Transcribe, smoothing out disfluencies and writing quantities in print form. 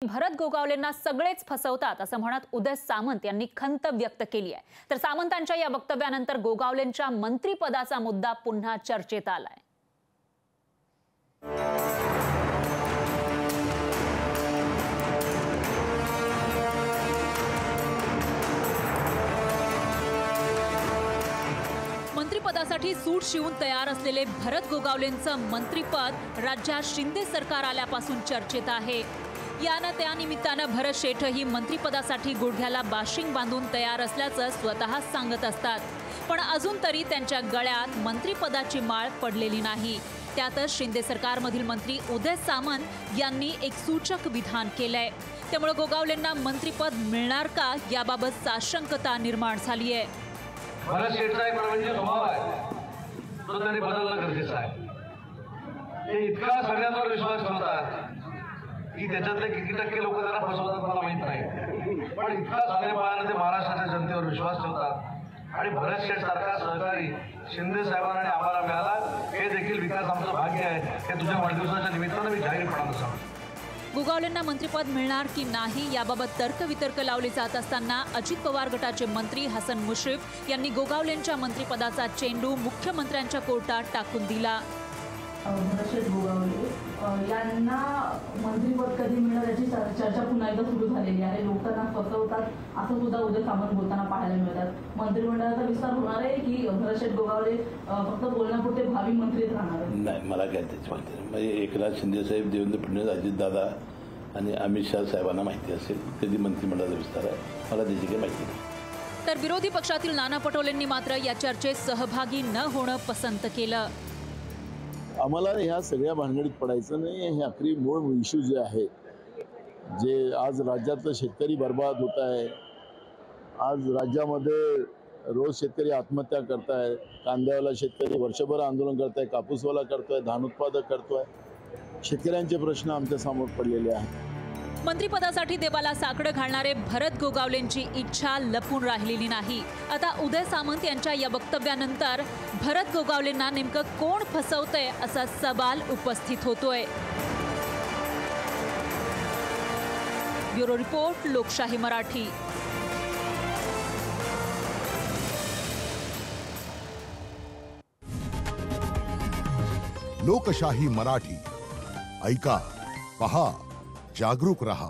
भरत गोगावलेंना सगळेच फसवतात असं म्हणत उदय सामंत यांनी खंत व्यक्त केली आहे। तर सामंतांच्या या वक्तव्यानंतर गोगावलेंच्या मंत्रिपदाचा मुद्दा पुन्हा चर्चेत आलाय। मंत्रिपदासाठी सूट शिवून तयार असलेले भरत गोगावलेंचं मंत्रिपद राज्यात शिंदे सरकार आल्यापासून चर्चेत आहे। यानं त्यानिमित्तानं भरत शेठही मंत्रिपदासाठी गुडघ्याला बाशिंग बांधून तयार असल्याचं स्वतः सांगत असतात। पण अजून तरी त्यांच्या गळ्यात मंत्रिपदाची माळ पडलेली नाही। त्यातच शिंदे सरकारमधील मंत्री उदय सामंत यांनी एक सूचक विधान केलंय। त्यामुळे गोगावलेंना मंत्रिपद मिळणार का याबाबत साशंकता निर्माण झाली आहे। भरत शेठचा एक म्हणजे स्वभाव आहे, तो त्यांनी बदलणं गरजेचं आहे। ते इतका सगळ्यांवर विश्वास ठेवतात की त्याच्यातले किती टक्के लोक त्यांना फसवतात मला माहित नाही, पण इतका साधेपणाने ते महाराष्ट्राच्या जनतेवर विश्वास ठेवतात। आणि भरत शेठ सारखा सहकारी शिंदे साहेबांना आम्हाला मिळाला हे देखील विकास आमचं भाग्य आहे। हे तुझ्या वाढदिवसाच्या निमित्तानं मी जाहीरपणानं सांगतो। गोगावलेंना मंत्रिपद मिळणार की नाही याबाबत तर्कवितर्क लावले जात असताना अजित पवार गटाचे मंत्री हसन मुश्रीफ यांनी गोगावलेंच्या मंत्रिपदाचा चेंडू मुख्यमंत्र्यांच्या कोर्टात टाकून दिला। भरत शेठ गोगावले यांना मंत्रिपद कधी मिळणार याची चर्चा पुन्हा एकदा सुरू झालेली आहे। लोकांना फसवतात असं सुद्धा उदय सामंत बोलताना पाहायला मिळतात। मंत्रिमंडळाचा विस्तार होणार आहे की भरत शेठ गोगावले फक्त बोलण्यापुरते भावी मंत्रीच राहणार आहे? नाही, मला काय त्याची माहिती नाही। म्हणजे एकनाथ शिंदे साहेब, देवेंद्र फडणवीस, अजितदादा आणि अमित शाह साहेबांना माहिती असेल कधी मंत्रिमंडळाचा विस्तार आहे, मला त्याची काही माहिती नाही। तर विरोधी पक्षातील नाना पटोलेंनी मात्र या चर्चेत सहभागी न होणं पसंत केलं। आम्हाला ह्या सगळ्या भानगडीत पडायचं नाही। हे आखरी मूळ इश्यू जे आहे, जे आज राज्यातलं शेतकरी बर्बाद होत आहे, आज राज्यामध्ये रोज शेतकरी आत्महत्या करताय, कांद्यावाला शेतकरी वर्षभर आंदोलन करताय, कापूसवाला करतोय, धान उत्पादक करतोय, शेतकऱ्यांचे प्रश्न आमच्या समोर पडलेले आहेत। मंत्रिपदासाठी देवाला साकडं घालणारे भरत गोगावलेंची इच्छा लपून राहिलेली नाही। आता उदय सामंत यांच्या या वक्तव्यानंतर भरत गोगावलेंना नेमकं कोण फसवतंय असा सवाल उपस्थित होतोय। ब्युरो रिपोर्ट, लोकशाही मराठी। लोकशाही मराठी ऐका, पहा, जागरूक रहा।